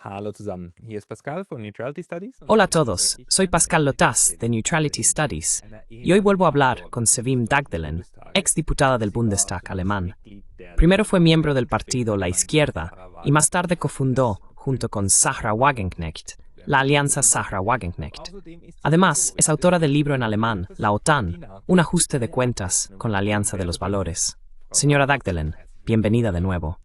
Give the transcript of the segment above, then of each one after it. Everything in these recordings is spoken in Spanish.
Hallo zusammen, hier ist Pascal von Neutrality Studies. Hola a todos, soy Pascal Lotas, de Neutrality Studies, y hoy vuelvo a hablar con Sevim Dagdelen, exdiputada del Bundestag alemán. Primero fue miembro del partido La Izquierda, y más tarde cofundó, junto con Sahra Wagenknecht, la Alianza Sahra Wagenknecht. Además, es autora del libro en alemán, La OTAN, un ajuste de cuentas con la Alianza de los Valores. Señora Dagdelen, bienvenida de nuevo.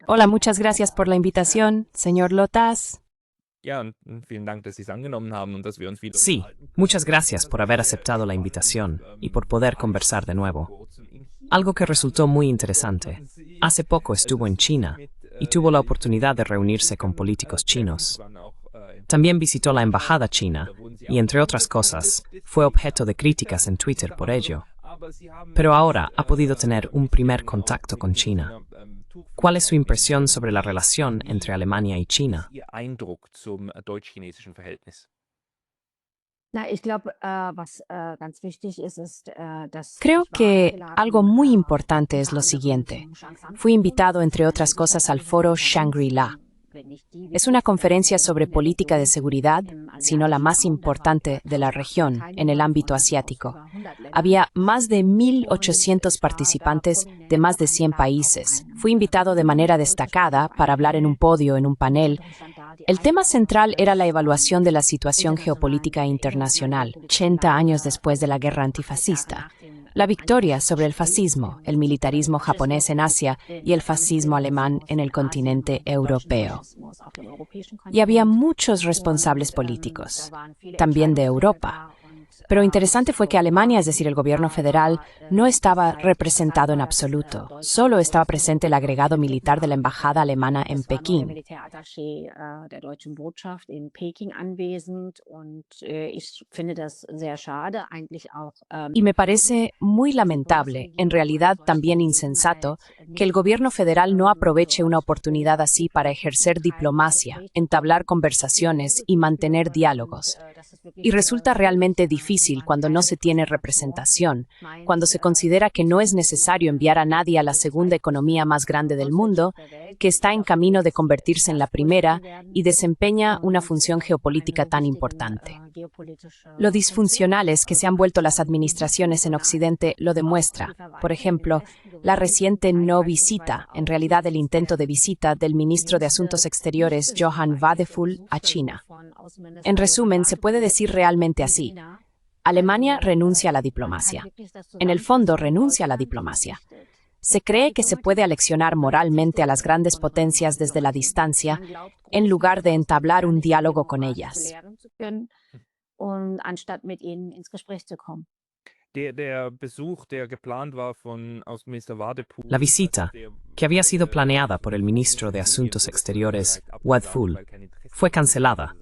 Hola, muchas gracias por la invitación, señor Lotas. Ja, und vielen Dank, dass Sie es angenommen haben und dass wir uns wieder Sí, muchas gracias por haber aceptado la invitación y por poder conversar de nuevo. Algo que resultó muy interesante. Hace poco estuvo en China y tuvo la oportunidad de reunirse con políticos chinos. También visitó la embajada china y, entre otras cosas, fue objeto de críticas en Twitter por ello. Pero ahora ha podido tener un primer contacto con China. ¿Cuál es su impresión sobre la relación entre Alemania y China? Ihr Eindruck zum deutsch-chinesischen Verhältnis? Creo que algo muy importante es lo siguiente. Fui invitado, entre otras cosas, al foro Shangri-La. Es una conferencia sobre política de seguridad, sino la más importante de la región en el ámbito asiático. Había más de 1.800 participantes de más de 100 países. Fui invitado de manera destacada para hablar en un podio, en un panel. El tema central era la evaluación de la situación geopolítica internacional, 80 años después de la guerra antifascista. La victoria sobre el fascismo, el militarismo japonés en Asia y el fascismo alemán en el continente europeo. Y había muchos responsables políticos, también de Europa. Pero interesante fue que Alemania, es decir, el gobierno federal, no estaba representado en absoluto. Solo estaba presente el agregado militar de la embajada alemana en Pekín. Y me parece muy lamentable, en realidad también insensato, que el gobierno federal no aproveche una oportunidad así para ejercer diplomacia, entablar conversaciones y mantener diálogos. Y resulta realmente difícil cuando no se tiene representación, cuando se considera que no es necesario enviar a nadie a la segunda economía más grande del mundo, que está en camino de convertirse en la primera y desempeña una función geopolítica tan importante. Lo disfuncionales que se han vuelto las administraciones en Occidente lo demuestra. Por ejemplo, la reciente no visita, en realidad el intento de visita del ministro de Asuntos Exteriores Johann Wadephul a China. En resumen, se puede decir realmente así. Alemania renuncia a la diplomacia. En el fondo, renuncia a la diplomacia. Se cree que se puede aleccionar moralmente a las grandes potencias desde la distancia, en lugar de entablar un diálogo con ellas. La visita, que había sido planeada por el ministro de Asuntos Exteriores, Wadephul, fue cancelada,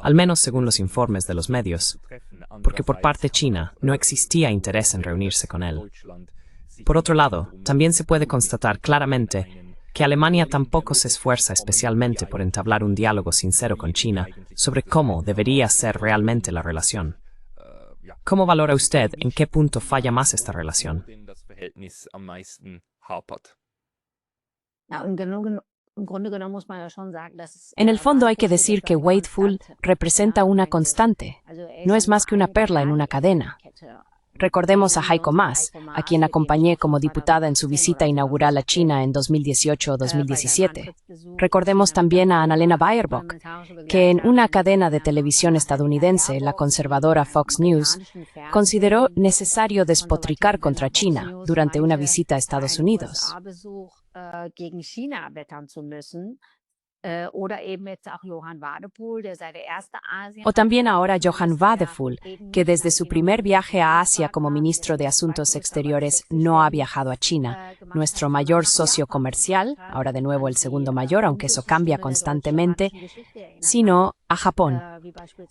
al menos según los informes de los medios, porque por parte china no existía interés en reunirse con él. Por otro lado, también se puede constatar claramente que Alemania tampoco se esfuerza especialmente por entablar un diálogo sincero con China sobre cómo debería ser realmente la relación. ¿Cómo valora usted en qué punto falla más esta relación? En el fondo hay que decir que Wadephul representa una constante. No es más que una perla en una cadena. Recordemos a Heiko Maas, a quien acompañé como diputada en su visita inaugural a China en 2018 o 2017. Recordemos también a Annalena Baerbock, que en una cadena de televisión estadounidense, la conservadora Fox News, consideró necesario despotricar contra China durante una visita a Estados Unidos. O también ahora Johann Wadephul, que desde su primer viaje a Asia como ministro de Asuntos Exteriores no ha viajado a China, nuestro mayor socio comercial, ahora de nuevo el segundo mayor, aunque eso cambia constantemente, sino a Japón.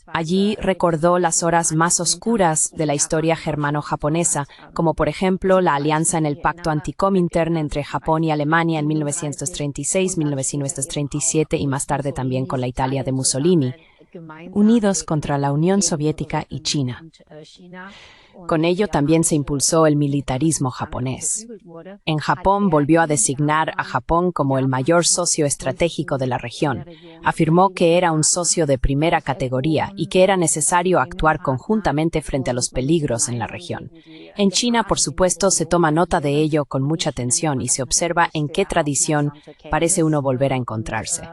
Allí recordó las horas más oscuras de la historia germano-japonesa, como por ejemplo la alianza en el Pacto Anticomintern entre Japón y Alemania en 1936, 1937 y más tarde también con la Italia de Mussolini. unidos contra la Unión Soviética y China. Con ello también se impulsó el militarismo japonés. En Japón volvió a designar a Japón como el mayor socio estratégico de la región. Afirmó que era un socio de primera categoría y que era necesario actuar conjuntamente frente a los peligros en la región. En China, por supuesto, se toma nota de ello con mucha atención y se observa en qué tradición parece uno volver a encontrarse.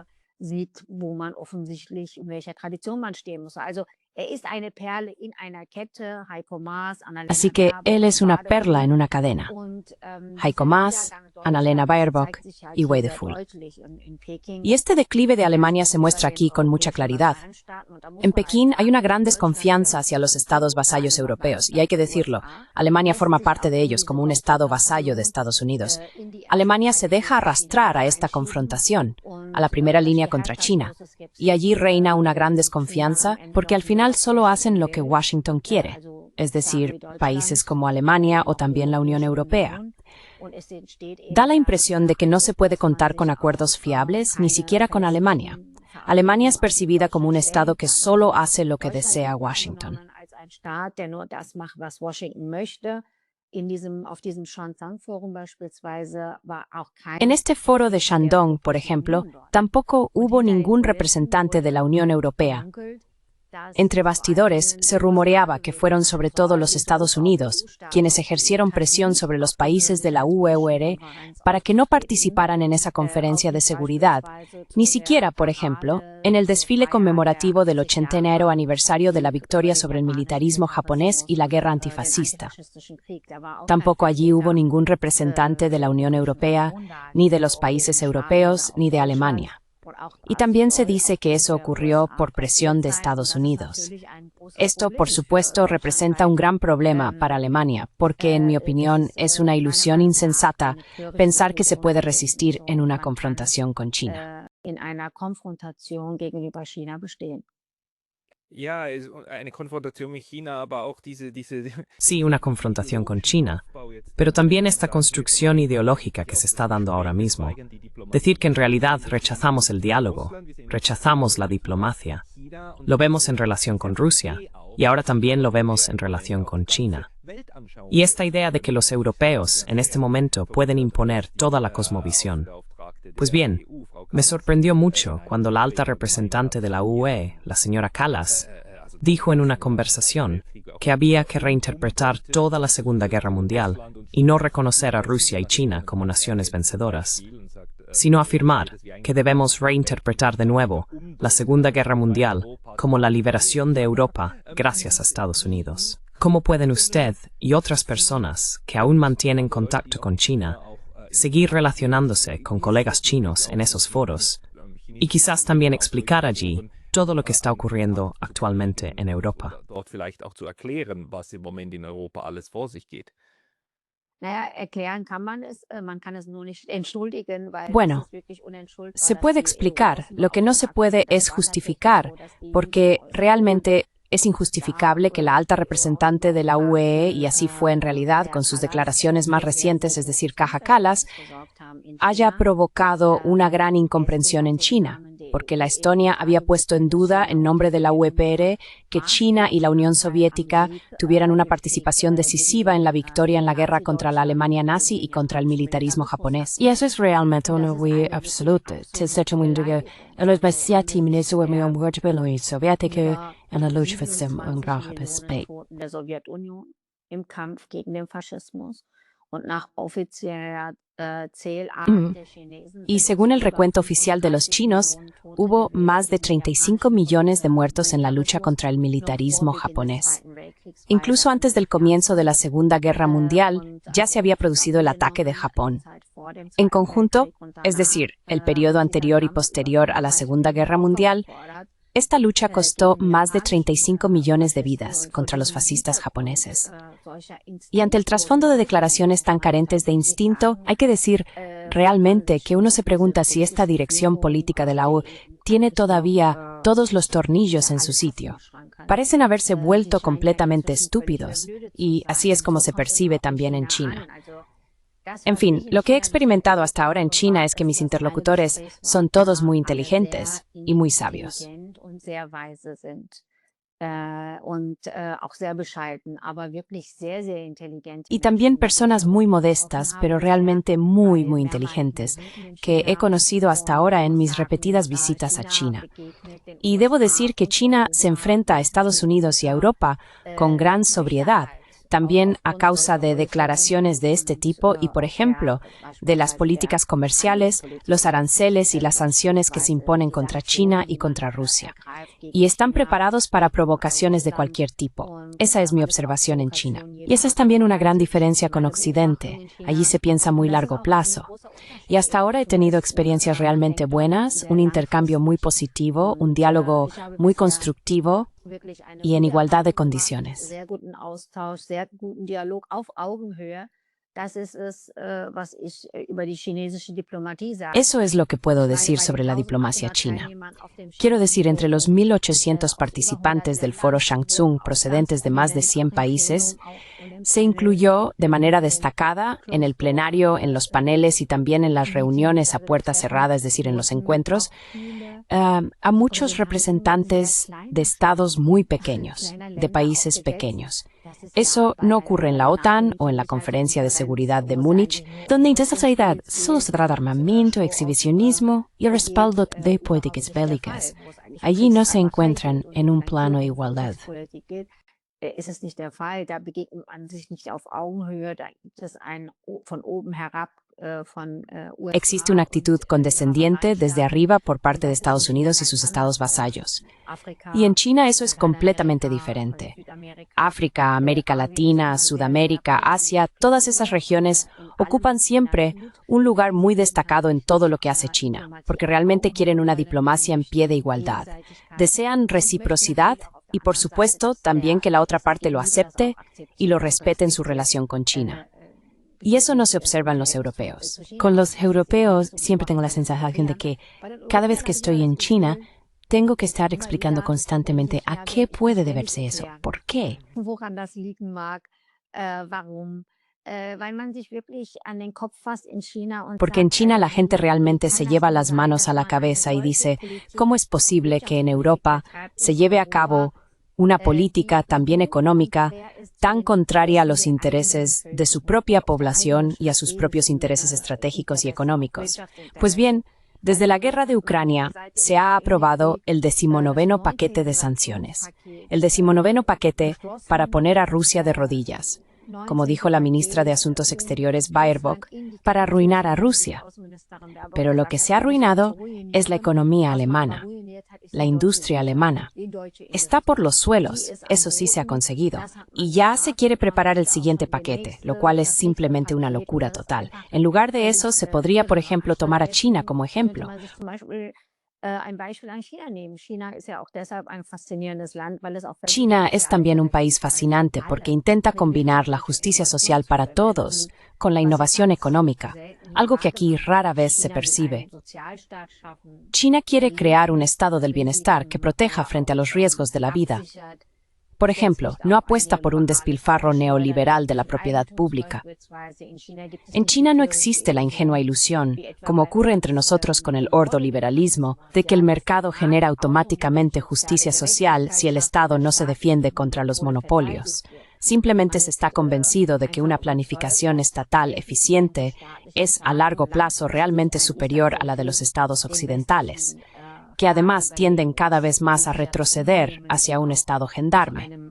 Así que él es una perla en una cadena. Heiko Maas, Annalena Baerbock y Wei Defu. Y este declive de Alemania se muestra aquí con mucha claridad. En Pekín hay una gran desconfianza hacia los estados vasallos europeos, y hay que decirlo, Alemania forma parte de ellos como un estado vasallo de Estados Unidos. Alemania se deja arrastrar a esta confrontación, a la primera línea contra China, y allí reina una gran desconfianza porque al final solo hacen lo que Washington quiere, es decir, países como Alemania o también la Unión Europea. Da la impresión de que no se puede contar con acuerdos fiables, ni siquiera con Alemania. Alemania es percibida como un estado que solo hace lo que desea Washington. En este foro de Shandong, por ejemplo, tampoco hubo ningún representante de la Unión Europea. Entre bastidores, se rumoreaba que fueron sobre todo los Estados Unidos quienes ejercieron presión sobre los países de la UEUR para que no participaran en esa conferencia de seguridad, ni siquiera, por ejemplo, en el desfile conmemorativo del 80º aniversario de la victoria sobre el militarismo japonés y la guerra antifascista. Tampoco allí hubo ningún representante de la Unión Europea, ni de los países europeos, ni de Alemania. Y también se dice que eso ocurrió por presión de Estados Unidos. Esto, por supuesto, representa un gran problema para Alemania, porque, en mi opinión, es una ilusión insensata pensar que se puede resistir en una confrontación con China. Sí, una confrontación con China, pero también esta construcción ideológica que se está dando ahora mismo. Decir que en realidad rechazamos el diálogo, rechazamos la diplomacia. Lo vemos en relación con Rusia y ahora también lo vemos en relación con China. Y esta idea de que los europeos en este momento pueden imponer toda la cosmovisión. Pues bien, me sorprendió mucho cuando la alta representante de la UE, la señora Kallas, dijo en una conversación que había que reinterpretar toda la Segunda Guerra Mundial y no reconocer a Rusia y China como naciones vencedoras, sino afirmar que debemos reinterpretar de nuevo la Segunda Guerra Mundial como la liberación de Europa gracias a Estados Unidos. ¿Cómo pueden usted y otras personas que aún mantienen contacto con China seguir relacionándose con colegas chinos en esos foros y quizás también explicar allí todo lo que está ocurriendo actualmente en Europa? Bueno, se puede explicar, lo que no se puede es justificar, porque realmente es injustificable que la alta representante de la UE, y así fue en realidad con sus declaraciones más recientes, es decir, Kaja Kallas, haya provocado una gran incomprensión en China, porque la Estonia había puesto en duda, en nombre de la UEPR, que China y la Unión Soviética tuvieran una participación decisiva en la victoria en la guerra contra la Alemania nazi y contra el militarismo japonés. Y eso es realmente una verdad absoluta. Los soviéticos en la lucha contra el fascismo. Y según el recuento oficial de los chinos, hubo más de 35 millones de muertos en la lucha contra el militarismo japonés. Incluso antes del comienzo de la Segunda Guerra Mundial, ya se había producido el ataque de Japón. En conjunto, es decir, el periodo anterior y posterior a la Segunda Guerra Mundial, esta lucha costó más de 35 millones de vidas contra los fascistas japoneses. Y ante el trasfondo de declaraciones tan carentes de instinto, hay que decir realmente que uno se pregunta si esta dirección política de la UE tiene todavía todos los tornillos en su sitio. Parecen haberse vuelto completamente estúpidos, y así es como se percibe también en China. En fin, lo que he experimentado hasta ahora en China es que mis interlocutores son todos muy inteligentes y muy sabios. Y también personas muy modestas, pero realmente muy, muy inteligentes, que he conocido hasta ahora en mis repetidas visitas a China. Y debo decir que China se enfrenta a Estados Unidos y a Europa con gran sobriedad, también a causa de declaraciones de este tipo y, por ejemplo, de las políticas comerciales, los aranceles y las sanciones que se imponen contra China y contra Rusia. Y están preparados para provocaciones de cualquier tipo. Esa es mi observación en China. Y esa es también una gran diferencia con Occidente. Allí se piensa a muy largo plazo. Y hasta ahora he tenido experiencias realmente buenas, un intercambio muy positivo, un diálogo muy constructivo y en igualdad de condiciones. Eso es lo que puedo decir sobre la diplomacia china. Quiero decir, entre los 1.800 participantes del foro Shangtsung procedentes de más de 100 países, se incluyó de manera destacada en el plenario, en los paneles y también en las reuniones a puerta cerrada, es decir, en los encuentros, a muchos representantes de estados muy pequeños, de países pequeños. Eso no ocurre en la OTAN o en la Conferencia de Seguridad de Múnich, donde en esa sociedad solo se trata de armamento, exhibicionismo y respaldo de políticas bélicas. Allí no se encuentran en un plano de igualdad. Ist es nicht der Fall. Da begegnet man sich nicht auf Augenhöhe. Da gibt es ein von oben herab von USA. Existe una actitud condescendiente desde arriba por parte de Estados Unidos y sus estados vasallos. Y en China eso es completamente diferente. África, América Latina, Sudamérica, Asia, todas esas regiones ocupan siempre un lugar muy destacado en todo lo que hace China, porque realmente quieren una diplomacia en pie de igualdad. Desean reciprocidad y, por supuesto, también que la otra parte lo acepte y lo respete en su relación con China. Y eso no se observa en los europeos. Con los europeos siempre tengo la sensación de que cada vez que estoy en China, tengo que estar explicando constantemente a qué puede deberse eso, por qué. Porque en China la gente realmente se lleva las manos a la cabeza y dice, ¿cómo es posible que en Europa se lleve a cabo una política también económica tan contraria a los intereses de su propia población y a sus propios intereses estratégicos y económicos? Pues bien, desde la guerra de Ucrania se ha aprobado el 19º paquete de sanciones, el 19º paquete para poner a Rusia de rodillas, como dijo la ministra de Asuntos Exteriores Baerbock, para arruinar a Rusia. Pero lo que se ha arruinado es la economía alemana, la industria alemana. Está por los suelos, eso sí se ha conseguido. Y ya se quiere preparar el siguiente paquete, lo cual es simplemente una locura total. En lugar de eso, se podría, por ejemplo, tomar a China como ejemplo. China es también un país fascinante porque intenta combinar la justicia social para todos con la innovación económica, algo que aquí rara vez se percibe. China quiere crear un estado del bienestar que proteja frente a los riesgos de la vida. Por ejemplo, no apuesta por un despilfarro neoliberal de la propiedad pública. En China no existe la ingenua ilusión, como ocurre entre nosotros con el ordoliberalismo, de que el mercado genera automáticamente justicia social si el Estado no se defiende contra los monopolios. Simplemente se está convencido de que una planificación estatal eficiente es a largo plazo realmente superior a la de los estados occidentales, que además tienden cada vez más a retroceder hacia un estado gendarme.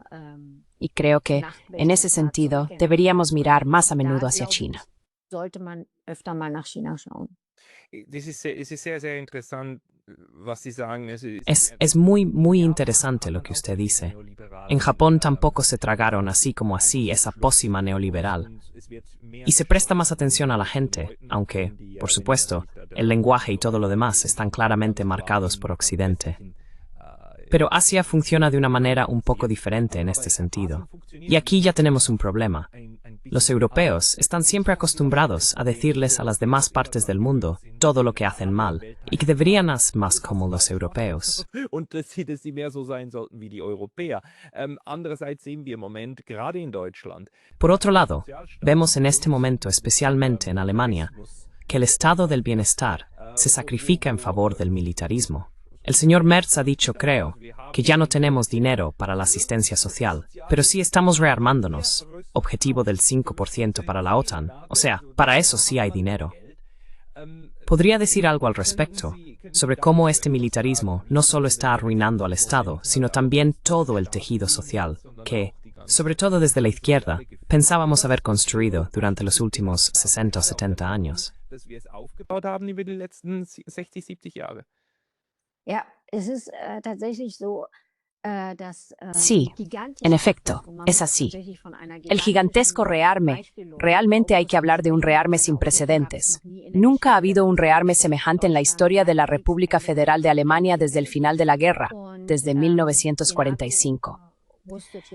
Y creo que, en ese sentido, deberíamos mirar más a menudo hacia China. Es muy, muy interesante lo que usted dice. En Japón tampoco se tragaron así como así esa pócima neoliberal. Y se presta más atención a la gente, aunque, por supuesto, el lenguaje y todo lo demás están claramente marcados por Occidente. Pero Asia funciona de una manera un poco diferente en este sentido. Y aquí ya tenemos un problema. Los europeos están siempre acostumbrados a decirles a las demás partes del mundo todo lo que hacen mal y que deberían ser más como los europeos. Und dass sie mehr so sein sollten wie die Europäer. Andererseits sehen wir im Moment, gerade in Deutschland, Por otro lado, vemos en este momento, especialmente en Alemania, que el estado del bienestar se sacrifica en favor del militarismo. El señor Merz ha dicho, creo, que ya no tenemos dinero para la asistencia social, pero sí estamos rearmándonos, objetivo del 5% para la OTAN, o sea, para eso sí hay dinero. ¿Podría decir algo al respecto sobre cómo este militarismo no solo está arruinando al Estado, sino también todo el tejido social que, sobre todo desde la izquierda, pensábamos haber construido durante los últimos 60 o 70 años? dass wir es aufgebaut haben über die letzten 60, 70 Jahre? Ja, es ist tatsächlich so, Sí, en efecto, es así. El gigantesco rearme, realmente hay que hablar de un rearme sin precedentes. Nunca ha habido un rearme semejante en la historia de la República Federal de Alemania desde el final de la guerra, desde 1945.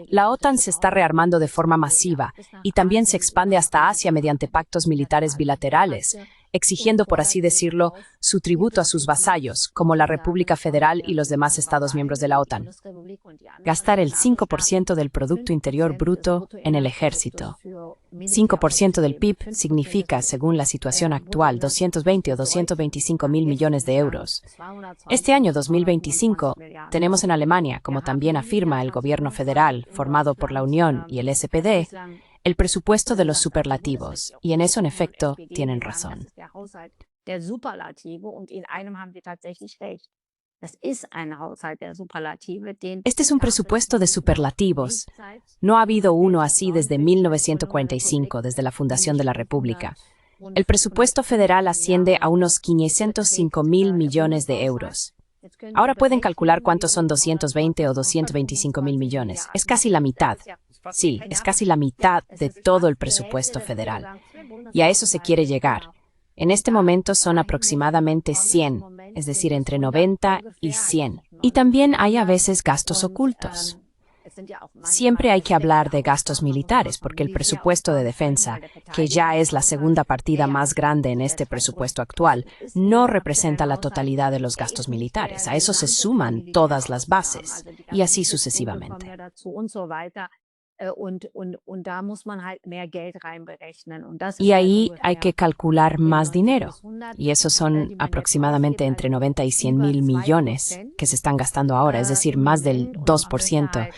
La OTAN se está rearmando de forma masiva y también se expande hasta Asia mediante pactos militares bilaterales, exigiendo, por así decirlo, su tributo a sus vasallos, como la República Federal y los demás Estados miembros de la OTAN. Gastar el 5% del Producto Interior Bruto en el ejército. 5% del PIB significa, según la situación actual, 220 o 225 mil millones de euros. Este año 2025 tenemos en Alemania, como también afirma el gobierno federal, formado por la Unión y el SPD, el presupuesto de los superlativos, y en eso, en efecto, tienen razón. Este es un presupuesto de superlativos. No ha habido uno así desde 1945, desde la fundación de la República. El presupuesto federal asciende a unos 505 mil millones de euros. Ahora pueden calcular cuántos son 220 o 225 mil millones. Es casi la mitad. Sí, es casi la mitad de todo el presupuesto federal. Y a eso se quiere llegar. En este momento son aproximadamente 100, es decir, entre 90 y 100. Y también hay a veces gastos ocultos. Siempre hay que hablar de gastos militares, porque el presupuesto de defensa, que ya es la segunda partida más grande en este presupuesto actual, no representa la totalidad de los gastos militares. A eso se suman todas las bases, y así sucesivamente. Y ahí hay que calcular más dinero, y eso son aproximadamente entre 90 y 100 mil millones que se están gastando ahora, es decir, más del 2%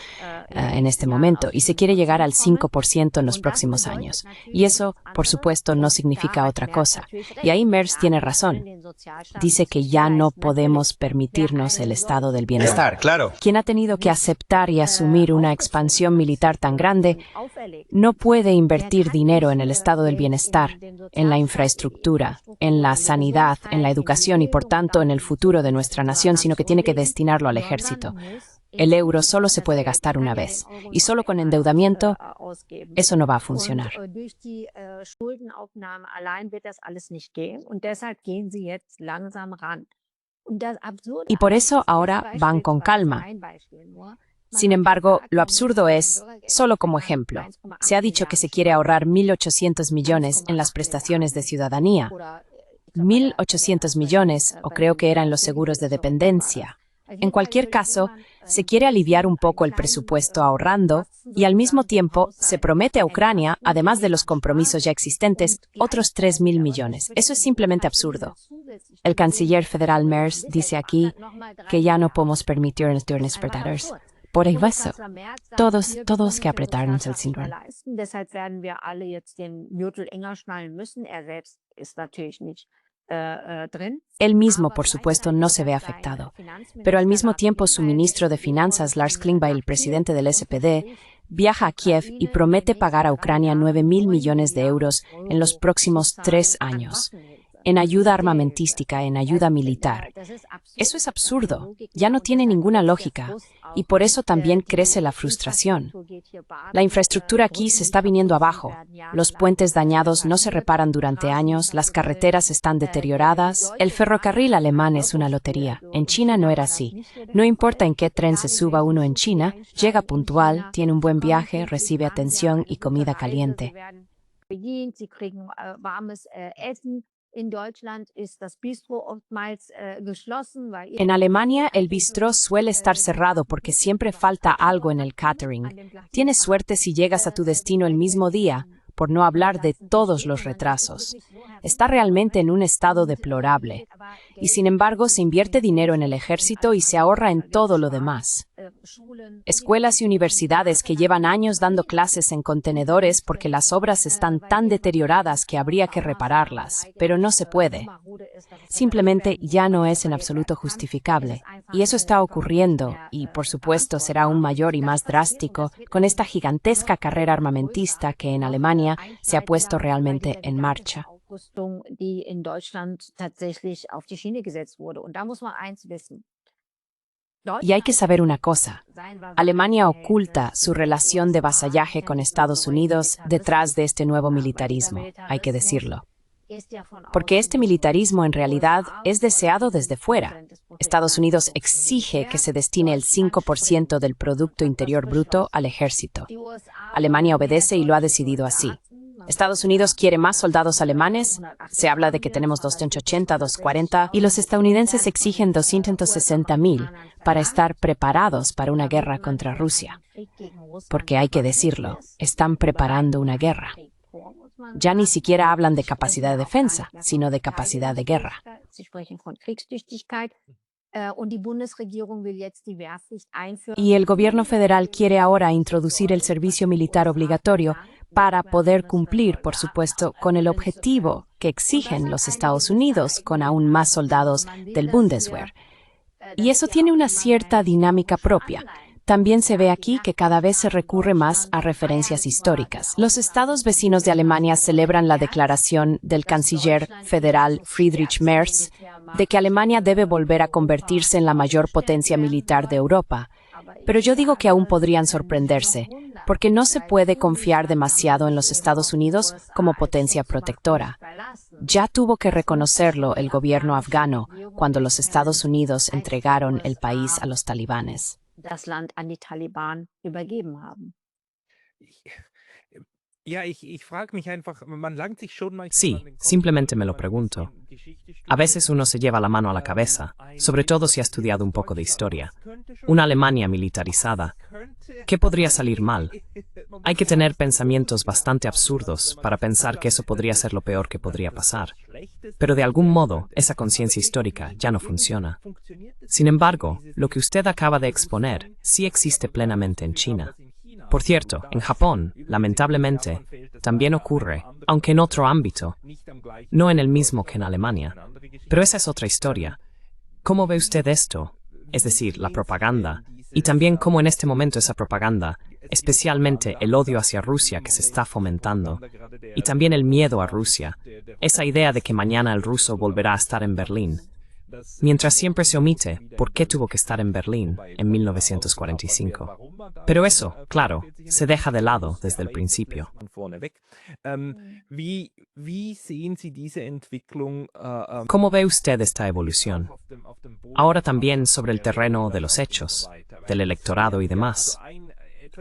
en este momento, y se quiere llegar al 5% en los próximos años. Y eso, por supuesto, no significa otra cosa. Y ahí Merz tiene razón. Dice que ya no podemos permitirnos el estado del bienestar. Claro. Quien ha tenido que aceptar y asumir una expansión militar tan grande, no puede invertir dinero en el estado del bienestar, en la infraestructura, en la sanidad, en la educación y, por tanto, en el futuro de nuestra nación, sino que tiene que destinarlo al ejército. El euro solo se puede gastar una vez, y solo con endeudamiento, eso no va a funcionar. Y por eso ahora van con calma. Sin embargo, lo absurdo es, solo como ejemplo, se ha dicho que se quiere ahorrar 1.800 millones en las prestaciones de ciudadanía. 1.800 millones, o creo que eran los seguros de dependencia. En cualquier caso, se quiere aliviar un poco el presupuesto ahorrando y al mismo tiempo se promete a Ucrania, además de los compromisos ya existentes, otros 3.000 millones. Eso es simplemente absurdo. El canciller federal Merz dice aquí que ya no podemos permitirnos despertares. Por eso, todos que apretarnos el cinturón. Él mismo, por supuesto, no se ve afectado, pero al mismo tiempo su ministro de Finanzas, Lars Klingbeil, el presidente del SPD, viaja a Kiev y promete pagar a Ucrania 9.000 millones de euros en los próximos 3 años. en ayuda armamentística, en ayuda militar. Eso es absurdo, ya no tiene ninguna lógica, y por eso también crece la frustración. La infraestructura aquí se está viniendo abajo. Los puentes dañados no se reparan durante años, las carreteras están deterioradas. El ferrocarril alemán es una lotería. En China no era así. No importa en qué tren se suba uno en China, llega puntual, tiene un buen viaje, recibe atención y comida caliente. En Alemania, el bistró suele estar cerrado porque siempre falta algo en el catering. Tienes suerte si llegas a tu destino el mismo día, por no hablar de todos los retrasos. Está realmente en un estado deplorable. Y sin embargo, se invierte dinero en el ejército y se ahorra en todo lo demás. Escuelas y universidades que llevan años dando clases en contenedores porque las obras están tan deterioradas que habría que repararlas, pero no se puede. Simplemente ya no es en absoluto justificable. Y eso está ocurriendo, y por supuesto será aún mayor y más drástico, con esta gigantesca carrera armamentista que en Alemania se ha puesto realmente en marcha. Y hay que saber una cosa. Alemania oculta su relación de vasallaje con Estados Unidos detrás de este nuevo militarismo, hay que decirlo. Porque este militarismo en realidad es deseado desde fuera. Estados Unidos exige que se destine el 5% del Producto Interior Bruto al ejército. Alemania obedece y lo ha decidido así. Estados Unidos quiere más soldados alemanes, se habla de que tenemos 280, 240, y los estadounidenses exigen 260.000 para estar preparados para una guerra contra Rusia. Porque hay que decirlo, están preparando una guerra. Ya ni siquiera hablan de capacidad de defensa, sino de capacidad de guerra. Y el gobierno federal quiere ahora introducir el servicio militar obligatorio para poder cumplir, por supuesto, con el objetivo que exigen los Estados Unidos con aún más soldados del Bundeswehr. Y eso tiene una cierta dinámica propia. También se ve aquí que cada vez se recurre más a referencias históricas. Los estados vecinos de Alemania celebran la declaración del canciller federal Friedrich Merz de que Alemania debe volver a convertirse en la mayor potencia militar de Europa. Pero yo digo que aún podrían sorprenderse, porque no se puede confiar demasiado en los Estados Unidos como potencia protectora. Ya tuvo que reconocerlo el gobierno afgano cuando los Estados Unidos entregaron el país a los talibanes. Sí, simplemente me lo pregunto. A veces uno se lleva la mano a la cabeza, sobre todo si ha estudiado un poco de historia. Una Alemania militarizada. ¿Qué podría salir mal? Hay que tener pensamientos bastante absurdos para pensar que eso podría ser lo peor que podría pasar. Pero de algún modo, esa conciencia histórica ya no funciona. Sin embargo, lo que usted acaba de exponer sí existe plenamente en China. Por cierto, en Japón, lamentablemente, también ocurre, aunque en otro ámbito, no en el mismo que en Alemania. Pero esa es otra historia. ¿Cómo ve usted esto? Es decir, la propaganda, y también cómo en este momento esa propaganda, especialmente el odio hacia Rusia que se está fomentando, y también el miedo a Rusia, esa idea de que mañana el ruso volverá a estar en Berlín, mientras siempre se omite por qué tuvo que estar en Berlín en 1945. Pero eso, claro, se deja de lado desde el principio. ¿Cómo ve usted esta evolución? Ahora también sobre el terreno de los hechos, del electorado y demás.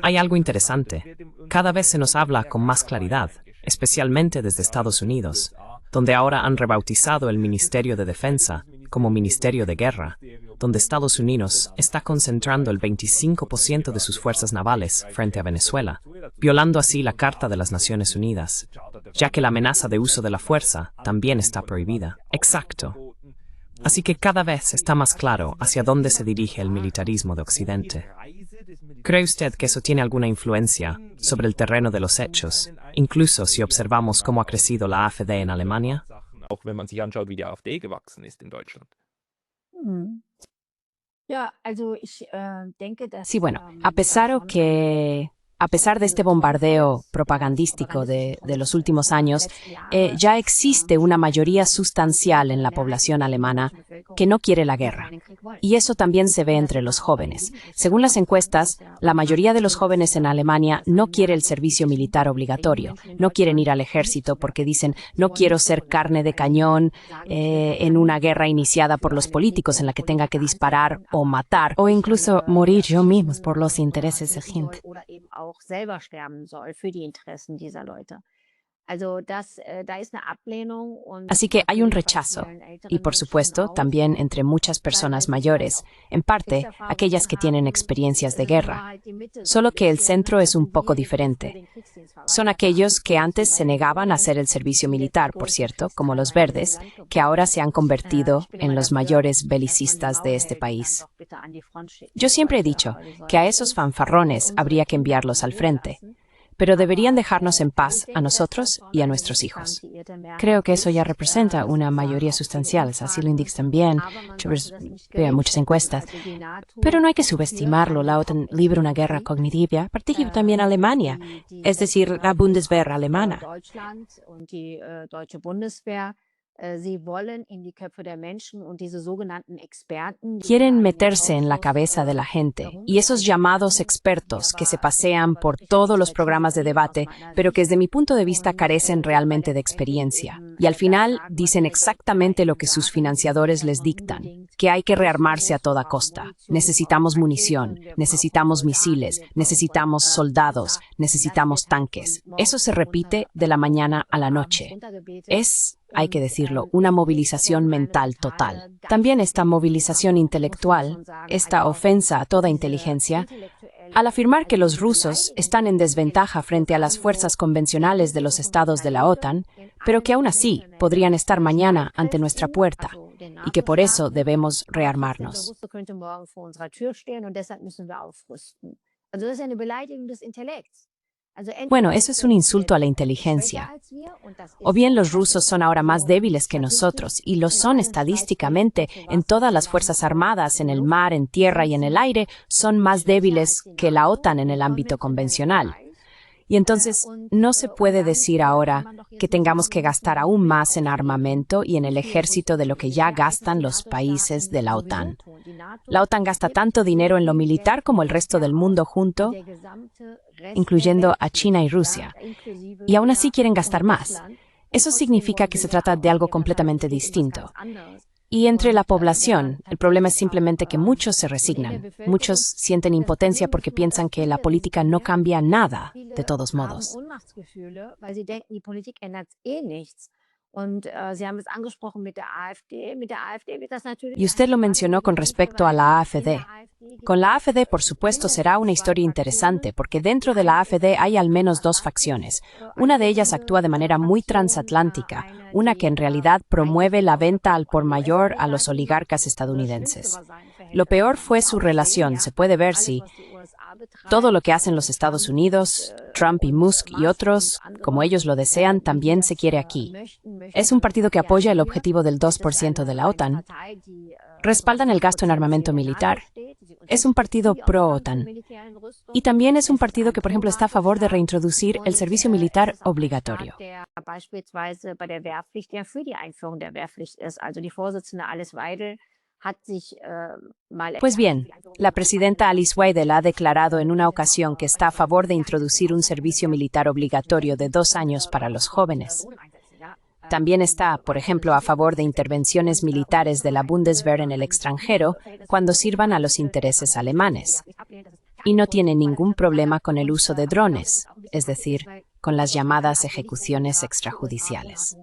Hay algo interesante. Cada vez se nos habla con más claridad, especialmente desde Estados Unidos, donde ahora han rebautizado el Ministerio de Defensa como Ministerio de Guerra, donde Estados Unidos está concentrando el 25% de sus fuerzas navales frente a Venezuela, violando así la Carta de las Naciones Unidas, ya que la amenaza de uso de la fuerza también está prohibida. Exacto. Así que cada vez está más claro hacia dónde se dirige el militarismo de Occidente. ¿Cree usted que eso tiene alguna influencia sobre el terreno de los hechos, incluso si observamos cómo ha crecido la AfD en Alemania? Sí, bueno, a pesar a pesar de este bombardeo propagandístico de los últimos años, ya existe una mayoría sustancial en la población alemana que no quiere la guerra. Y eso también se ve entre los jóvenes. Según las encuestas, la mayoría de los jóvenes en Alemania no quiere el servicio militar obligatorio, no quieren ir al ejército porque dicen, no quiero ser carne de cañón en una guerra iniciada por los políticos en la que tenga que disparar o matar. O incluso morir yo mismo por los intereses de gente. Así que hay un rechazo, y por supuesto también entre muchas personas mayores, en parte aquellas que tienen experiencias de guerra. Solo que el centro es un poco diferente. Son aquellos que antes se negaban a hacer el servicio militar, por cierto, como los verdes, que ahora se han convertido en los mayores belicistas de este país. Yo siempre he dicho que a esos fanfarrones habría que enviarlos al frente, pero deberían dejarnos en paz a nosotros y a nuestros hijos. Creo que eso ya representa una mayoría sustancial, así lo indica también. Yo veo muchas encuestas. Pero no hay que subestimarlo. La OTAN libra una guerra cognitiva, participa también Alemania, es decir, la Bundeswehr alemana. Quieren meterse en la cabeza de la gente y esos llamados expertos que se pasean por todos los programas de debate, pero que desde mi punto de vista carecen realmente de experiencia. Y al final dicen exactamente lo que sus financiadores les dictan, que hay que rearmarse a toda costa. Necesitamos munición, necesitamos misiles, necesitamos soldados, necesitamos tanques. Eso se repite de la mañana a la noche. Es, hay que decirlo, una movilización mental total. También esta movilización intelectual, esta ofensa a toda inteligencia, al afirmar que los rusos están en desventaja frente a las fuerzas convencionales de los estados de la OTAN, pero que aún así podrían estar mañana ante nuestra puerta y que por eso debemos rearmarnos. Bueno, eso es un insulto a la inteligencia. O bien los rusos son ahora más débiles que nosotros, y lo son estadísticamente en todas las fuerzas armadas, en el mar, en tierra y en el aire, son más débiles que la OTAN en el ámbito convencional. Y entonces no se puede decir ahora que tengamos que gastar aún más en armamento y en el ejército de lo que ya gastan los países de la OTAN. La OTAN gasta tanto dinero en lo militar como el resto del mundo junto, incluyendo a China y Rusia. Y aún así quieren gastar más. Eso significa que se trata de algo completamente distinto. Y entre la población, el problema es simplemente que muchos se resignan. Muchos sienten impotencia porque piensan que la política no cambia nada, de todos modos. Y usted lo mencionó con respecto a la AfD. Con la AfD, por supuesto, será una historia interesante, porque dentro de la AfD hay al menos dos facciones. Una de ellas actúa de manera muy transatlántica, una que en realidad promueve la venta al por mayor a los oligarcas estadounidenses. Lo peor fue su relación, se puede ver si todo lo que hacen los Estados Unidos, Trump y Musk y otros, como ellos lo desean, también se quiere aquí. Es un partido que apoya el objetivo del 2% de la OTAN. Respaldan el gasto en armamento militar. Es un partido pro-OTAN. Y también es un partido que, por ejemplo, está a favor de reintroducir el servicio militar obligatorio. Pues bien, la presidenta Alice Weidel ha declarado en una ocasión que está a favor de introducir un servicio militar obligatorio de 2 años para los jóvenes. También está, por ejemplo, a favor de intervenciones militares de la Bundeswehr en el extranjero cuando sirvan a los intereses alemanes. Y no tiene ningún problema con el uso de drones, es decir, con las llamadas ejecuciones extrajudiciales.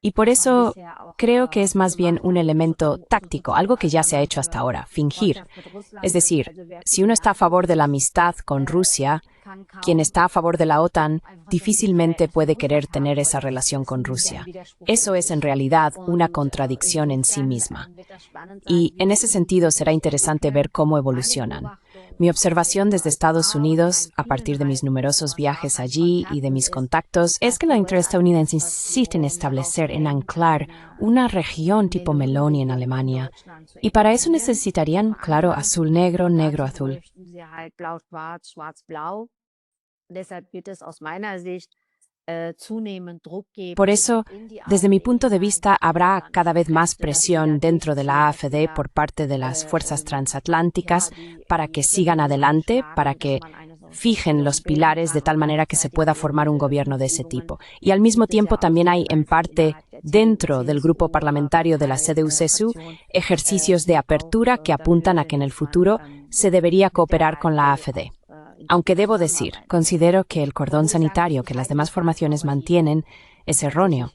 Y por eso creo que es más bien un elemento táctico, algo que ya se ha hecho hasta ahora, fingir. Es decir, si uno está a favor de la amistad con Rusia, quien está a favor de la OTAN difícilmente puede querer tener esa relación con Rusia. Eso es en realidad una contradicción en sí misma. Y en ese sentido será interesante ver cómo evolucionan. Mi observación desde Estados Unidos, a partir de mis numerosos viajes allí y de mis contactos, es que la interestadounidense insiste en establecer, en anclar, una región tipo Meloni en Alemania. Y para eso necesitarían, claro, azul-negro, negro-azul. Por eso, desde mi punto de vista, habrá cada vez más presión dentro de la AfD por parte de las fuerzas transatlánticas para que sigan adelante, para que fijen los pilares de tal manera que se pueda formar un gobierno de ese tipo. Y al mismo tiempo también hay, en parte, dentro del grupo parlamentario de la CDU-CSU, ejercicios de apertura que apuntan a que en el futuro se debería cooperar con la AfD. Aunque debo decir, considero que el cordón sanitario que las demás formaciones mantienen es erróneo.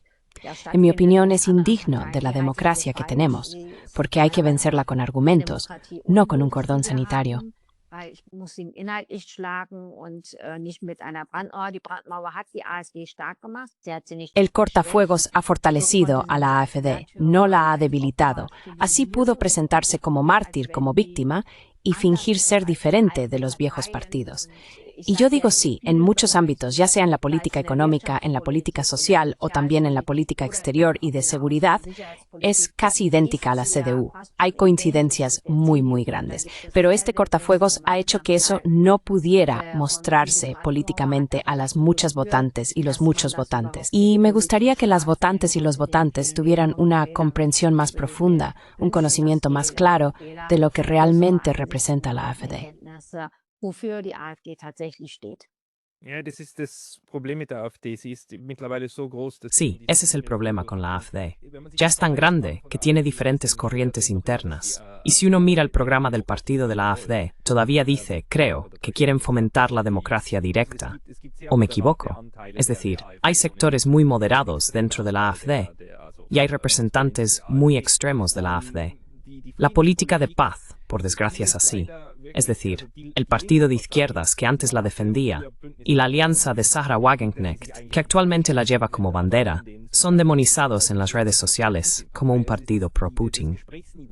En mi opinión, es indigno de la democracia que tenemos, porque hay que vencerla con argumentos, no con un cordón sanitario. El cortafuegos ha fortalecido a la AfD, no la ha debilitado. Así pudo presentarse como mártir, como víctima, y fingir ser diferente de los viejos partidos. Y yo digo sí, en muchos ámbitos, ya sea en la política económica, en la política social o también en la política exterior y de seguridad, es casi idéntica a la CDU. Hay coincidencias muy grandes. Pero este cortafuegos ha hecho que eso no pudiera mostrarse políticamente a las muchas votantes y los muchos votantes. Y me gustaría que las votantes y los votantes tuvieran una comprensión más profunda, un conocimiento más claro de lo que realmente representa la AfD. Wofür die AfD tatsächlich steht. Sí, ese es el problema con la AfD. Ya es tan grande que tiene diferentes corrientes internas. Y si uno mira el programa del partido de la AfD, todavía dice, creo, que quieren fomentar la democracia directa. ¿O me equivoco? Es decir, hay sectores muy moderados dentro de la AfD y hay representantes muy extremos de la AfD. La política de paz, por desgracia, es así. Es decir, el partido de izquierdas que antes la defendía y la alianza de Sarah Wagenknecht, que actualmente la lleva como bandera, son demonizados en las redes sociales como un partido pro-Putin.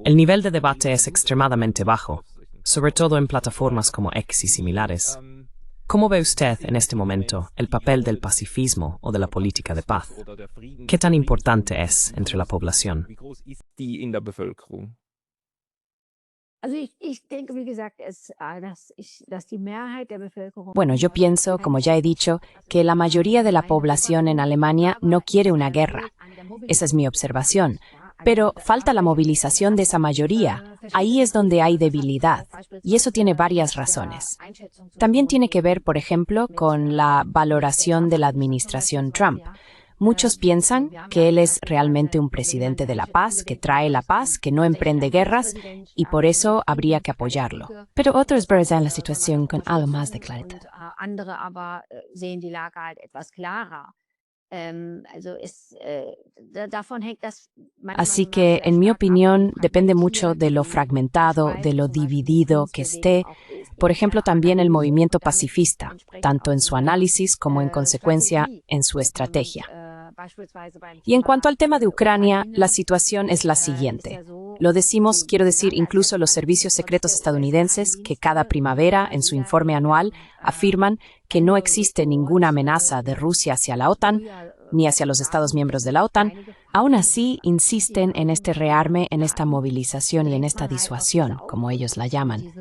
El nivel de debate es extremadamente bajo, sobre todo en plataformas como X y similares. ¿Cómo ve usted en este momento el papel del pacifismo o de la política de paz? ¿Qué tan importante es entre la población? Bueno, yo pienso, como ya he dicho, que la mayoría de la población en Alemania no quiere una guerra. Esa es mi observación. Pero falta la movilización de esa mayoría. Ahí es donde hay debilidad. Y eso tiene varias razones. También tiene que ver, por ejemplo, con la valoración de la administración Trump. Muchos piensan que él es realmente un presidente de la paz, que trae la paz, que no emprende guerras, y por eso habría que apoyarlo. Pero otros ven la situación con algo más de claridad. Así que, en mi opinión, depende mucho de lo fragmentado, de lo dividido que esté. Por ejemplo, también el movimiento pacifista, tanto en su análisis como en consecuencia en su estrategia. Y en cuanto al tema de Ucrania, la situación es la siguiente. Lo decimos, quiero decir, incluso los servicios secretos estadounidenses, que cada primavera, en su informe anual, afirman que no existe ninguna amenaza de Rusia hacia la OTAN, ni hacia los Estados miembros de la OTAN, aún así insisten en este rearme, en esta movilización y en esta disuasión, como ellos la llaman.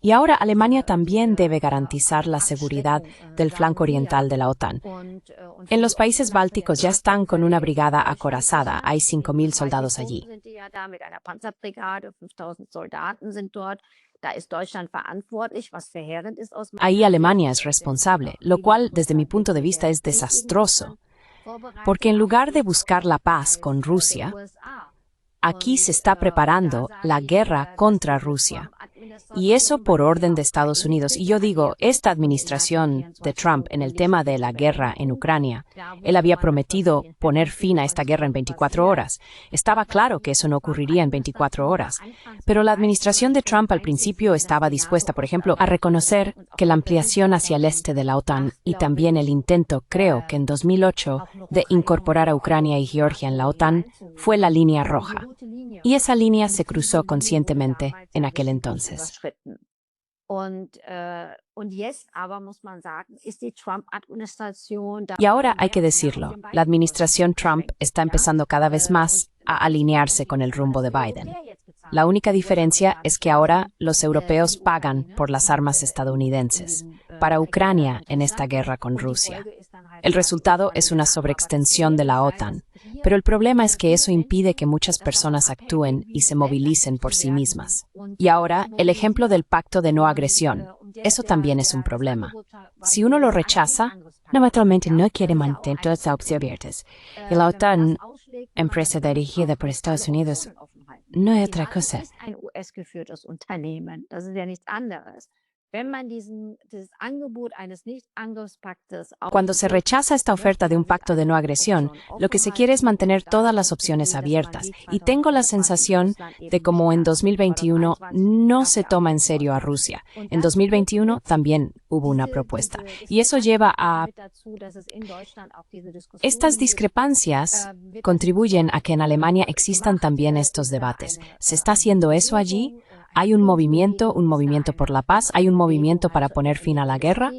Y ahora Alemania también debe garantizar la seguridad del flanco oriental de la OTAN. En los países bálticos ya están con una brigada acorazada, hay 5.000 soldados allí. Ahí Alemania es responsable, lo cual, desde mi punto de vista, es desastroso. Porque en lugar de buscar la paz con Rusia, aquí se está preparando la guerra contra Rusia. Y eso por orden de Estados Unidos. Y yo digo, esta administración de Trump en el tema de la guerra en Ucrania, él había prometido poner fin a esta guerra en 24 horas. Estaba claro que eso no ocurriría en 24 horas. Pero la administración de Trump al principio estaba dispuesta, por ejemplo, a reconocer que la ampliación hacia el este de la OTAN y también el intento, creo que en 2008, de incorporar a Ucrania y Georgia en la OTAN fue la línea roja. Y esa línea se cruzó conscientemente en aquel entonces. Y ahora hay que decirlo, la administración Trump está empezando cada vez más a alinearse con el rumbo de Biden. La única diferencia es que ahora los europeos pagan por las armas estadounidenses para Ucrania en esta guerra con Rusia. El resultado es una sobreextensión de la OTAN, pero el problema es que eso impide que muchas personas actúen y se movilicen por sí mismas. Y ahora, el ejemplo del pacto de no agresión. Eso también es un problema. Si uno lo rechaza, naturalmente no quiere mantener todas las opciones abiertas. Y la OTAN, empresa dirigida por Estados Unidos, no es otra cosa. Cuando se rechaza esta oferta de un pacto de no agresión, lo que se quiere es mantener todas las opciones abiertas. Y tengo la sensación de como en 2021 no se toma en serio a Rusia. En 2021 también hubo una propuesta. Y eso lleva a... Estas discrepancias contribuyen a que en Alemania existan también estos debates. ¿Se está haciendo eso allí? Hay un movimiento por la paz, hay un movimiento para poner fin a la guerra,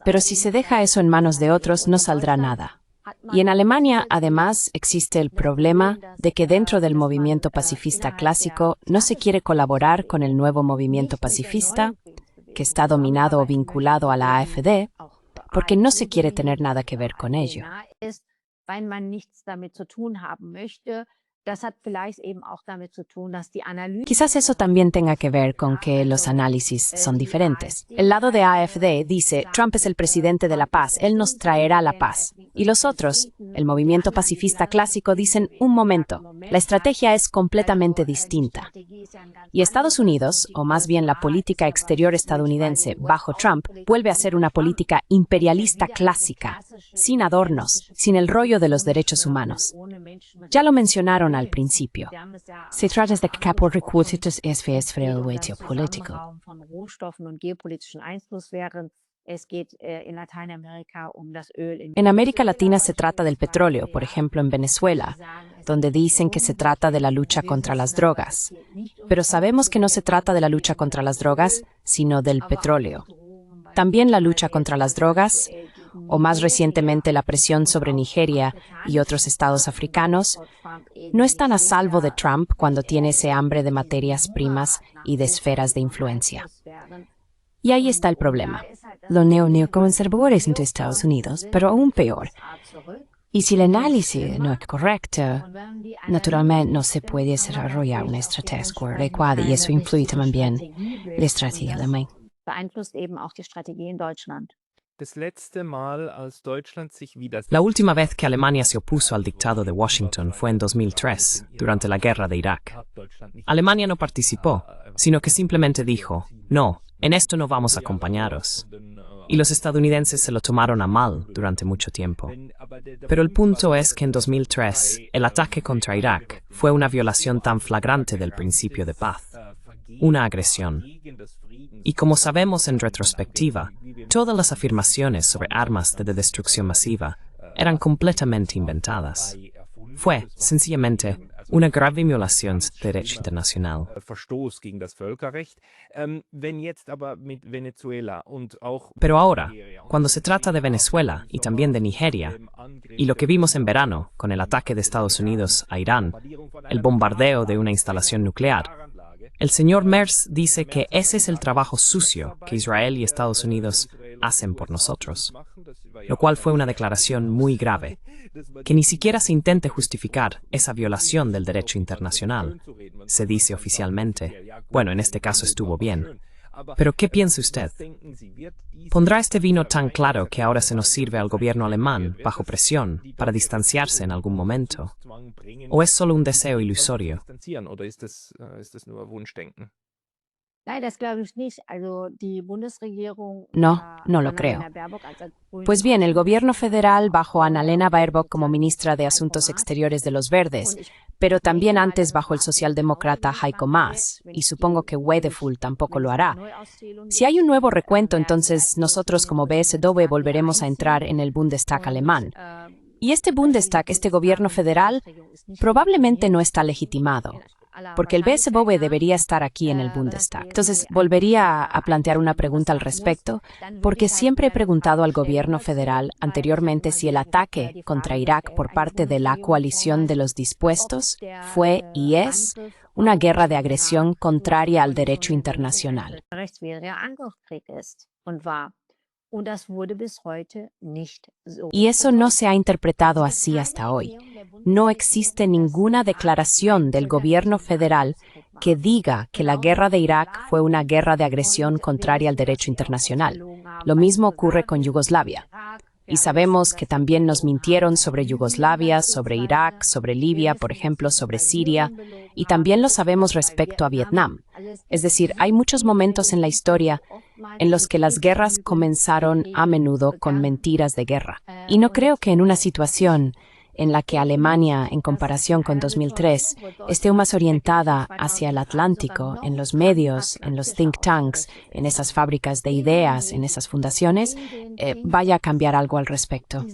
pero si se deja eso en manos de otros no saldrá nada. Y en Alemania, además, existe el problema de que dentro del movimiento pacifista clásico no se quiere colaborar con el nuevo movimiento pacifista, que está dominado o vinculado a la AfD, porque no se quiere tener nada que ver con ello. Quizás eso también tenga que ver con que los análisis son diferentes. El lado de AfD dice, Trump es el presidente de la paz, él nos traerá la paz. Y los otros, el movimiento pacifista clásico, dicen, un momento, la estrategia es completamente distinta. Y Estados Unidos, o más bien la política exterior estadounidense bajo Trump, vuelve a ser una política imperialista clásica, sin adornos, sin el rollo de los derechos humanos. Ya lo mencionaron al principio. Se trata de que por recursos es geopolítico. En América Latina se trata del petróleo, por ejemplo en Venezuela, donde dicen que se trata de la lucha contra las drogas. Pero sabemos que no se trata de la lucha contra las drogas, sino del petróleo. También la lucha contra las drogas, o más recientemente la presión sobre Nigeria y otros estados africanos, no están a salvo de Trump cuando tiene ese hambre de materias primas y de esferas de influencia. Y ahí está el problema. Los neoconservadores en Estados Unidos, pero aún peor. Y si el análisis no es correcto, naturalmente no se puede desarrollar una estrategia adecuada y eso influye también la estrategia alemana. La última vez que Alemania se opuso al dictado de Washington fue en 2003, durante la guerra de Irak. Alemania no participó, sino que simplemente dijo, no, en esto no vamos a acompañaros. Y los estadounidenses se lo tomaron a mal durante mucho tiempo. Pero el punto es que en 2003, el ataque contra Irak fue una violación tan flagrante del principio de paz, una agresión. Y como sabemos en retrospectiva, todas las afirmaciones sobre armas de destrucción masiva eran completamente inventadas. Fue, sencillamente, una grave violación del derecho internacional. Pero ahora, cuando se trata de Venezuela y también de Nigeria, y lo que vimos en verano con el ataque de Estados Unidos a Irán, el bombardeo de una instalación nuclear, el señor Merz dice que ese es el trabajo sucio que Israel y Estados Unidos hacen por nosotros, lo cual fue una declaración muy grave, que ni siquiera se intente justificar esa violación del derecho internacional. Se dice oficialmente, bueno, en este caso estuvo bien. Pero ¿qué piensa usted? ¿Pondrá este vino tan claro que ahora se nos sirve al gobierno alemán, bajo presión, para distanciarse en algún momento? ¿O es solo un deseo ilusorio? No, no lo creo. Pues bien, el gobierno federal bajo a Annalena Baerbock como ministra de Asuntos Exteriores de los Verdes, pero también antes bajo el socialdemócrata Heiko Maas, y supongo que Wedeful tampoco lo hará. Si hay un nuevo recuento, entonces nosotros como BSW volveremos a entrar en el Bundestag alemán. Y este Bundestag, este gobierno federal, probablemente no está legitimado. porque el BSBOE debería estar aquí en el Bundestag. Entonces, volvería a plantear una pregunta al respecto, porque siempre he preguntado al gobierno federal anteriormente si el ataque contra Irak por parte de la coalición de los dispuestos fue y es una guerra de agresión contraria al derecho internacional. Y eso no se ha interpretado así hasta hoy. No existe ninguna declaración del gobierno federal que diga que la guerra de Irak fue una guerra de agresión contraria al derecho internacional. Lo mismo ocurre con Yugoslavia. Y sabemos que también nos mintieron sobre Yugoslavia, sobre Irak, sobre Libia, por ejemplo, sobre Siria, y también lo sabemos respecto a Vietnam. Es decir, hay muchos momentos en la historia en los que las guerras comenzaron a menudo con mentiras de guerra. Y no creo que en una situación en la que Alemania, en comparación con 2003, esté más orientada hacia el Atlántico, en los medios, en los think tanks, en esas fábricas de ideas, en esas fundaciones, vaya a cambiar algo al respecto.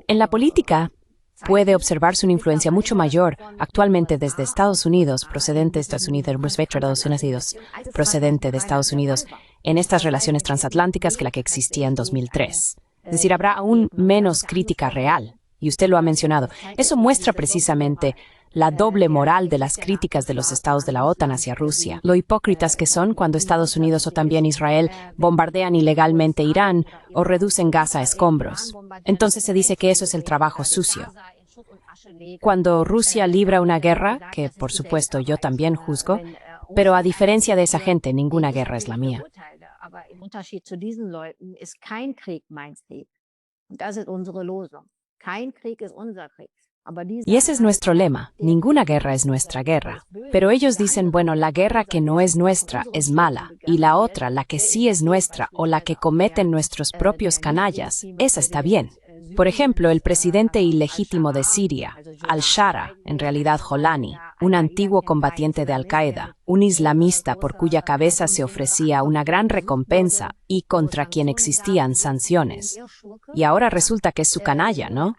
En la política puede observarse una influencia mucho mayor actualmente desde Estados Unidos, procedente de Estados Unidos, en estas relaciones transatlánticas que la que existía en 2003. Es decir, habrá aún menos crítica real, y usted lo ha mencionado. Eso muestra precisamente la doble moral de las críticas de los estados de la OTAN hacia Rusia, lo hipócritas que son cuando Estados Unidos o también Israel bombardean ilegalmente Irán o reducen gas a escombros. Entonces se dice que eso es el trabajo sucio. Cuando Rusia libra una guerra, que por supuesto yo también juzgo, pero a diferencia de esa gente, ninguna guerra es la mía. Y ese es nuestro lema, ninguna guerra es nuestra guerra. Pero ellos dicen, bueno, la guerra que no es nuestra es mala, y la otra, la que sí es nuestra o la que cometen nuestros propios canallas, esa está bien. Por ejemplo, el presidente ilegítimo de Siria, al-Shara, en realidad Jolani, un antiguo combatiente de Al-Qaeda, un islamista por cuya cabeza se ofrecía una gran recompensa y contra quien existían sanciones. Y ahora resulta que es su canalla, ¿no?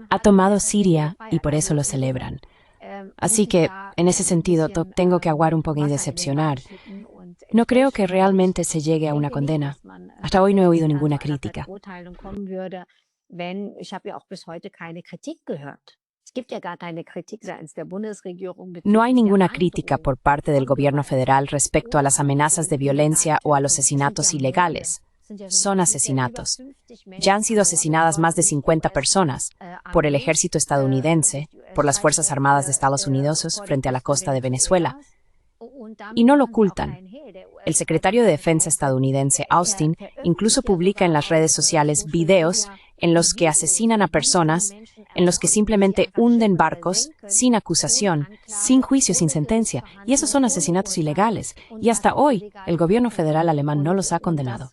Ha tomado Siria y por eso lo celebran. Así que, en ese sentido, tengo que aguar un poco y decepcionar. No creo que realmente se llegue a una condena. Hasta hoy no he oído ninguna crítica. No hay ninguna crítica por parte del gobierno federal respecto a las amenazas de violencia o a los asesinatos ilegales. Son asesinatos. Ya han sido asesinadas más de 50 personas por el ejército estadounidense, por las Fuerzas Armadas de Estados Unidos frente a la costa de Venezuela. Y no lo ocultan. El secretario de Defensa estadounidense, Austin, incluso publica en las redes sociales videos en los que asesinan a personas, en los que simplemente hunden barcos sin acusación, sin juicio, sin sentencia. Y esos son asesinatos ilegales. Y hasta hoy, el gobierno federal alemán no los ha condenado.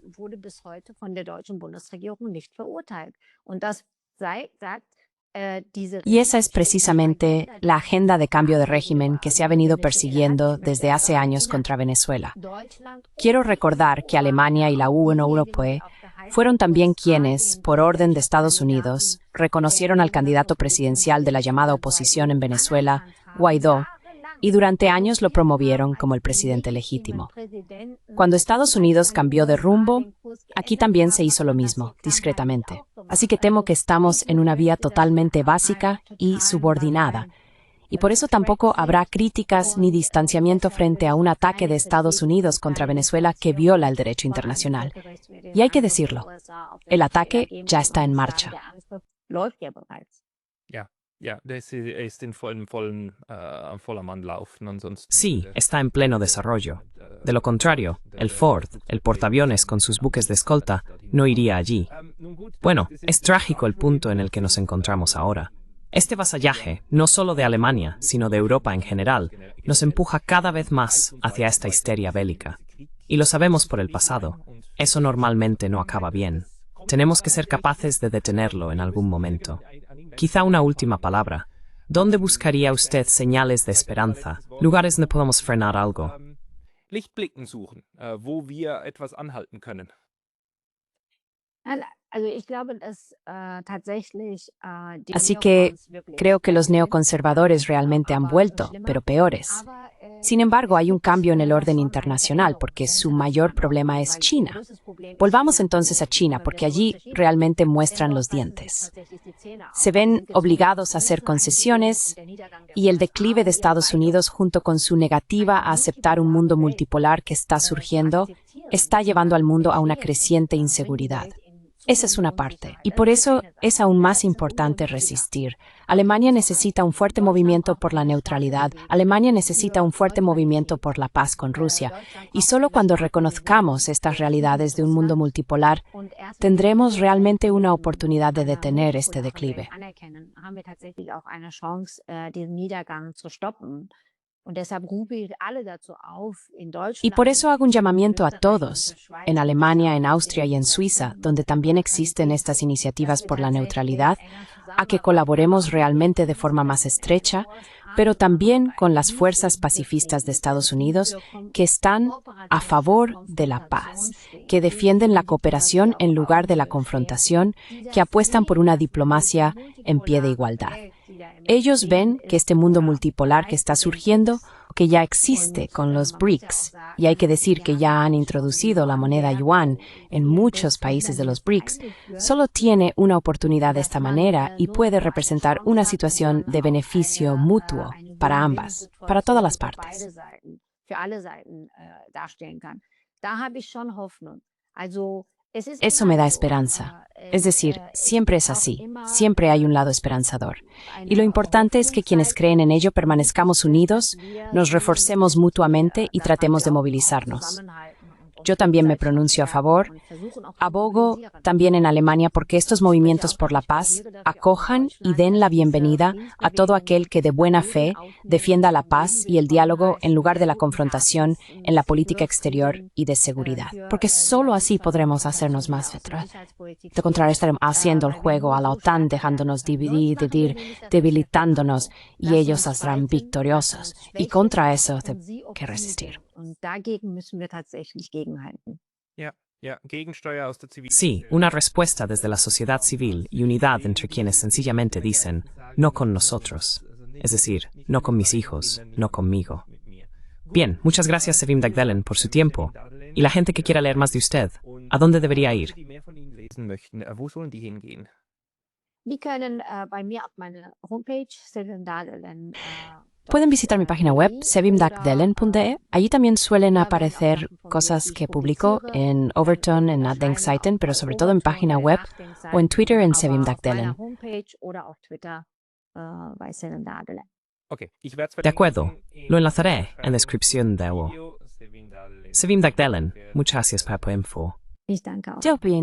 Y esa es precisamente la agenda de cambio de régimen que se ha venido persiguiendo desde hace años contra Venezuela. Quiero recordar que Alemania y la Unión Europea fueron también quienes, por orden de Estados Unidos, reconocieron al candidato presidencial de la llamada oposición en Venezuela, Guaidó, y durante años lo promovieron como el presidente legítimo. Cuando Estados Unidos cambió de rumbo, aquí también se hizo lo mismo, discretamente. Así que temo que estamos en una vía totalmente básica y subordinada, y por eso tampoco habrá críticas ni distanciamiento frente a un ataque de Estados Unidos contra Venezuela que viola el derecho internacional. Y hay que decirlo, el ataque ya está en marcha. Sí, está en pleno desarrollo. De lo contrario, el Ford, el portaaviones con sus buques de escolta, no iría allí. Bueno, es trágico el punto en el que nos encontramos ahora. Este vasallaje, no solo de Alemania, sino de Europa en general, nos empuja cada vez más hacia esta histeria bélica. Y lo sabemos por el pasado. Eso normalmente no acaba bien. Tenemos que ser capaces de detenerlo en algún momento. Quizá una última palabra. ¿Dónde buscaría usted señales de esperanza? Lugares donde podamos frenar algo. Lichtblicken suchen, wo wir etwas anhalten können. Así que creo que los neoconservadores realmente han vuelto, pero peores. Sin embargo, hay un cambio en el orden internacional porque su mayor problema es China. Volvamos entonces a China porque allí realmente muestran los dientes. Se ven obligados a hacer concesiones y el declive de Estados Unidos junto con su negativa a aceptar un mundo multipolar que está surgiendo está llevando al mundo a una creciente inseguridad. Esa es una parte, y por eso es aún más importante resistir. Alemania necesita un fuerte movimiento por la neutralidad, Alemania necesita un fuerte movimiento por la paz con Rusia, y solo cuando reconozcamos estas realidades de un mundo multipolar, tendremos realmente una oportunidad de detener este declive. Y por eso hago un llamamiento a todos, en Alemania, en Austria y en Suiza, donde también existen estas iniciativas por la neutralidad, a que colaboremos realmente de forma más estrecha, pero también con las fuerzas pacifistas de Estados Unidos que están a favor de la paz, que defienden la cooperación en lugar de la confrontación, que apuestan por una diplomacia en pie de igualdad. Ellos ven que este mundo multipolar que está surgiendo, que ya existe con los BRICS, y hay que decir que ya han introducido la moneda yuan en muchos países de los BRICS, solo tiene una oportunidad de esta manera y puede representar una situación de beneficio mutuo para ambas, para todas las partes. Eso me da esperanza. Es decir, siempre es así, siempre hay un lado esperanzador. Y lo importante es que quienes creen en ello permanezcamos unidos, nos reforcemos mutuamente y tratemos de movilizarnos. Yo también me pronuncio a favor, abogo también en Alemania porque estos movimientos por la paz acojan y den la bienvenida a todo aquel que de buena fe defienda la paz y el diálogo en lugar de la confrontación en la política exterior y de seguridad. Porque solo así podremos hacernos más fuertes. De contrario, estaremos haciendo el juego a la OTAN, dejándonos dividir, debilitándonos, y ellos saldrán victoriosos. Y contra eso hay que resistir. Sí, una respuesta desde la sociedad civil y unidad entre quienes sencillamente dicen, no con nosotros, es decir, no con mis hijos, no conmigo. Bien, muchas gracias Sevim Dagdelen por su tiempo. Y la gente que quiera leer más de usted, ¿a dónde debería ir? Pueden visitar mi página web, sevimdagdelen.de. Allí también suelen aparecer cosas que publico en Overton, en Nadenkseiten, pero sobre todo en página web o en Twitter en sevimdagdelen. De acuerdo, lo enlazaré en la descripción de hoy. Sevim Dagdelen, muchas gracias por tu info. Yo pido